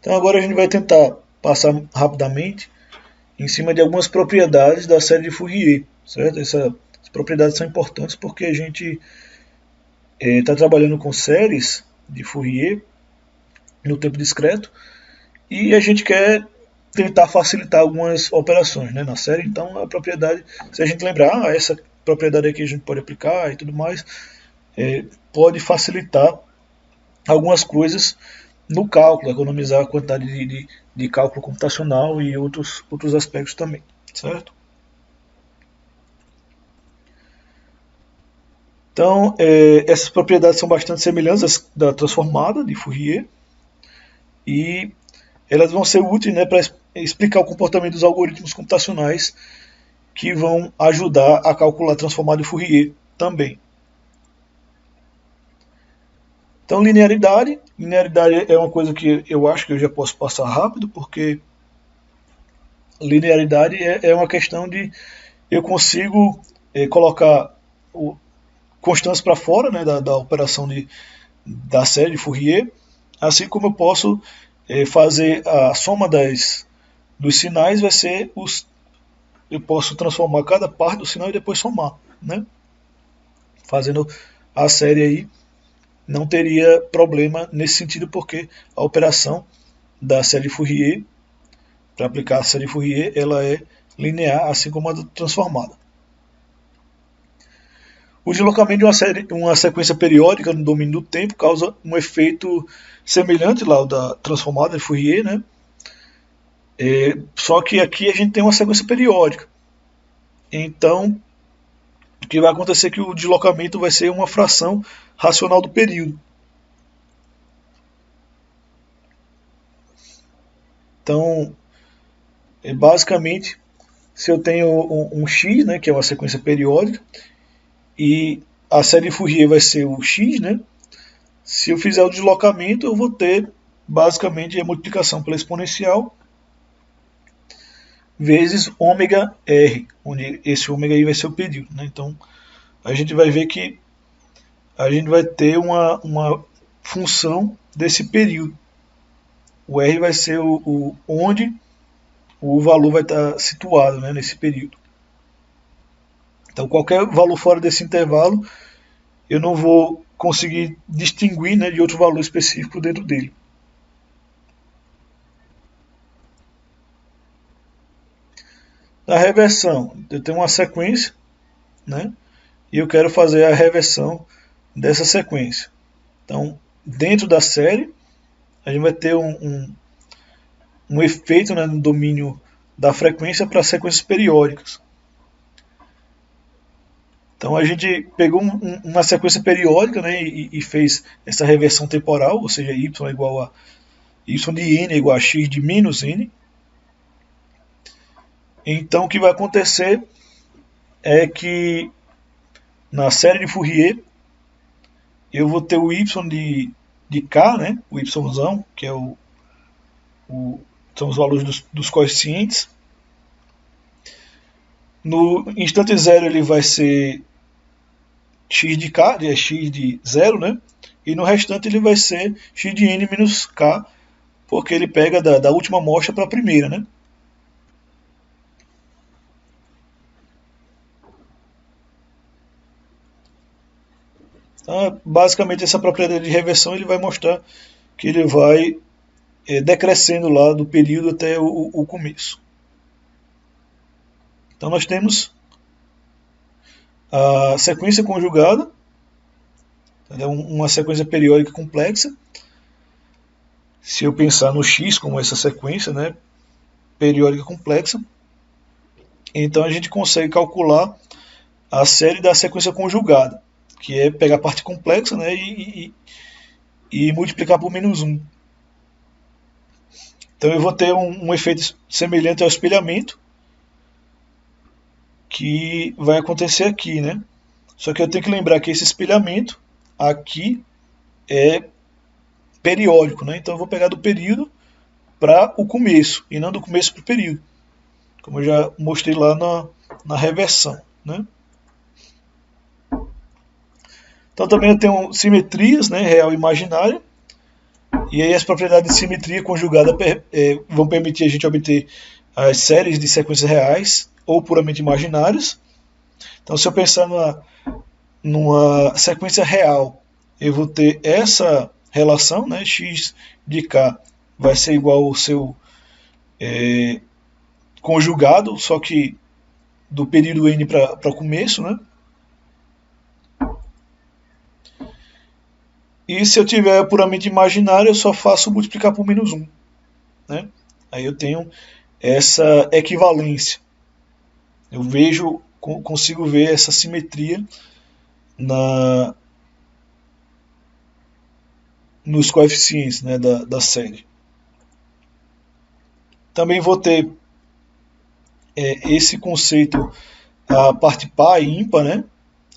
Então agora a gente vai tentar passar rapidamente em cima de algumas propriedades da série de Fourier, certo? Essas propriedades são importantes porque a gente está trabalhando com séries de Fourier no tempo discreto e a gente quer tentar facilitar algumas operações, né, na série. Então a propriedade, se a gente lembrar, essa propriedade aqui a gente pode aplicar e tudo mais, pode facilitar algumas coisas no cálculo, economizar a quantidade de cálculo computacional e outros aspectos também, certo? Então, essas propriedades são bastante semelhantes da transformada de Fourier e elas vão ser úteis, né, para explicar o comportamento dos algoritmos computacionais que vão ajudar a calcular a transformada de Fourier também. Então, linearidade é uma coisa que eu acho que eu já posso passar rápido, porque linearidade é uma questão de eu consigo colocar constantes para fora, né, da operação da série de Fourier, assim como eu posso fazer a soma dos sinais, vai ser eu posso transformar cada parte do sinal e depois somar, né? Fazendo a série aí, não teria problema nesse sentido, porque a operação da série Fourier, para aplicar a série Fourier, ela é linear, assim como a transformada. O deslocamento de uma sequência periódica no domínio do tempo causa um efeito semelhante lá ao da transformada de Fourier, né? Só que aqui a gente tem uma sequência periódica. Então, o que vai acontecer é que o deslocamento vai ser uma fração racional do período. Então, basicamente, se eu tenho um x, né, que é uma sequência periódica, e a série de Fourier vai ser o x, né? Se eu fizer o deslocamento, eu vou ter basicamente a multiplicação pela exponencial vezes ômega r, onde esse ômega aí vai ser o período, né? Então a gente vai ver que a gente vai ter uma função desse período. O r vai ser onde o valor vai estar situado, né, nesse período. Então qualquer valor fora desse intervalo eu não vou conseguir distinguir, né, de outro valor específico dentro dele. Na reversão, eu tenho uma sequência, né, e eu quero fazer a reversão dessa sequência. Então, dentro da série, a gente vai ter um efeito, né, no domínio da frequência para sequências periódicas. Então a gente pegou uma sequência periódica, né, e fez essa reversão temporal, ou seja, y é igual a y de n é igual a x de menos n. Então o que vai acontecer é que na série de Fourier eu vou ter o y de k, né, o yzão, que é são os valores dos coeficientes. No instante zero ele vai ser x de k, é x de zero, né? E no restante ele vai ser x de n menos k, porque ele pega da última amostra para a primeira, né? Então, basicamente essa propriedade de reversão ele vai mostrar que ele vai decrescendo lá do período até o começo. Então nós temos a sequência conjugada, uma sequência periódica complexa. Se eu pensar no x como essa sequência, né, periódica complexa, então a gente consegue calcular a série da sequência conjugada, que é pegar a parte complexa, né, e multiplicar por menos 1. Então eu vou ter um efeito semelhante ao espelhamento, que vai acontecer aqui, né? Só que eu tenho que lembrar que esse espelhamento aqui é periódico, né? Então eu vou pegar do período para o começo, e não do começo para o período, como eu já mostrei lá na reversão, né? Então também eu tenho simetrias, né, real e imaginária. E aí as propriedades de simetria conjugada vão permitir a gente obter as séries de sequências reais ou puramente imaginárias. Então, se eu pensar numa sequência real, eu vou ter essa relação, né, x de k vai ser igual ao seu conjugado, só que do período n para o começo, né? E se eu tiver puramente imaginário, eu só faço multiplicar por menos 1. Né? Aí eu tenho essa equivalência. Eu consigo ver essa simetria nos coeficientes, né, da série. Também vou ter esse conceito, a parte par e ímpar, né?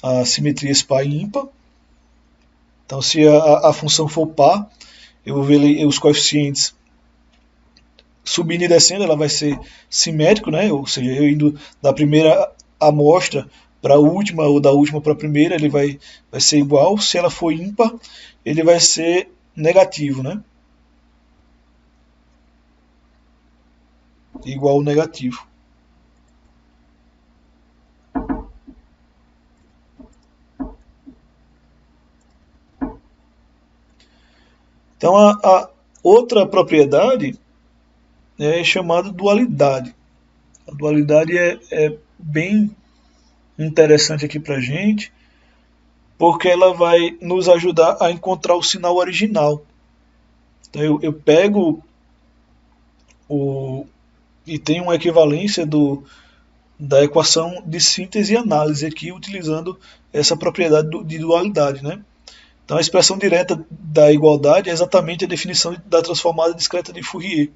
A simetria par e ímpar. Então, se a função for par, eu vou ver os coeficientes subindo e descendo, ela vai ser simétrico, né? Ou seja, eu indo da primeira amostra para a última ou da última para a primeira, ele vai ser igual. Se ela for ímpar, ele vai ser negativo, né? Igual ou negativo. Então, a outra propriedade é chamada dualidade. A dualidade é bem interessante aqui para a gente, porque ela vai nos ajudar a encontrar o sinal original. Então, eu pego e tenho uma equivalência da equação de síntese e análise aqui, utilizando essa propriedade de dualidade, né? Então, a expressão direta da igualdade é exatamente a definição da transformada discreta de Fourier,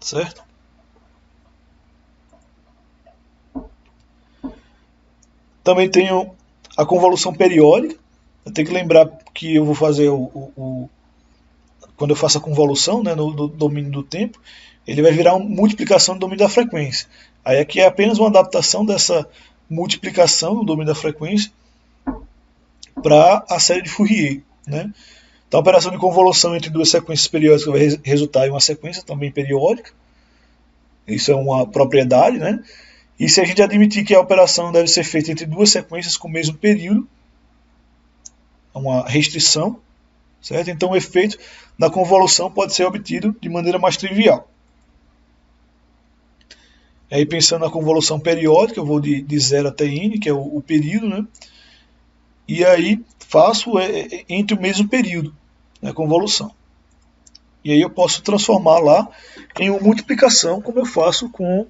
certo? Também tenho a convolução periódica. Eu tenho que lembrar que eu vou fazer quando eu faço a convolução, né, no domínio do tempo, ele vai virar uma multiplicação no domínio da frequência. Aí aqui é apenas uma adaptação dessa multiplicação no domínio da frequência para a série de Fourier. Né? Então, a operação de convolução entre duas sequências periódicas vai resultar em uma sequência também periódica. Isso é uma propriedade. Né? E se a gente admitir que a operação deve ser feita entre duas sequências com o mesmo período, é uma restrição, certo? Então, o efeito da convolução pode ser obtido de maneira mais trivial. Aí, pensando na convolução periódica, eu vou de 0 até n, que é o período, né? E aí faço entre o mesmo período, né, convolução. E aí eu posso transformar lá em uma multiplicação, como eu faço com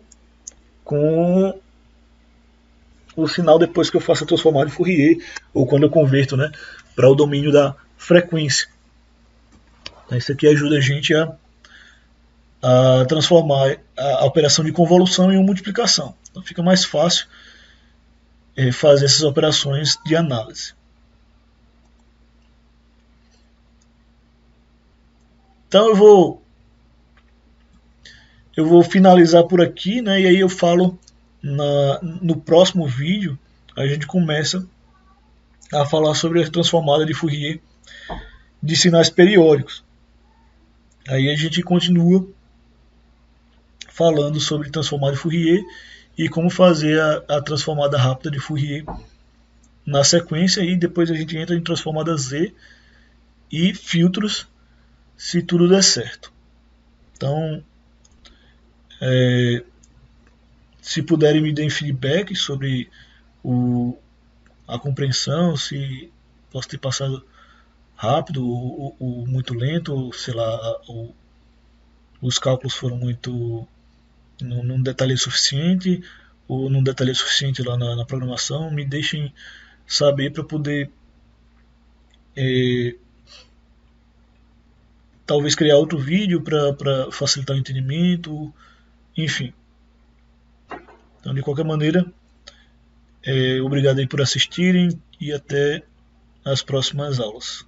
o sinal depois que eu faço a transformada de Fourier, ou quando eu converto, né, para o domínio da frequência. Isso aqui ajuda a gente a transformar a operação de convolução em uma multiplicação. Então fica mais fácil fazer essas operações de análise. Então eu vou finalizar por aqui, né? E aí eu falo no próximo vídeo, a gente começa a falar sobre a transformada de Fourier de sinais periódicos. Aí a gente continua falando sobre transformada de Fourier e como fazer a transformada rápida de Fourier na sequência, e depois a gente entra em transformada Z e filtros, se tudo der certo. Então, se puderem me dar feedback sobre a compreensão, se posso ter passado rápido ou muito lento, ou sei lá, os cálculos foram muito, não detalhei suficiente, ou não detalhei suficiente lá na programação, me deixem saber para poder talvez criar outro vídeo para facilitar o entendimento, enfim. Então, de qualquer maneira, obrigado aí por assistirem e até as próximas aulas.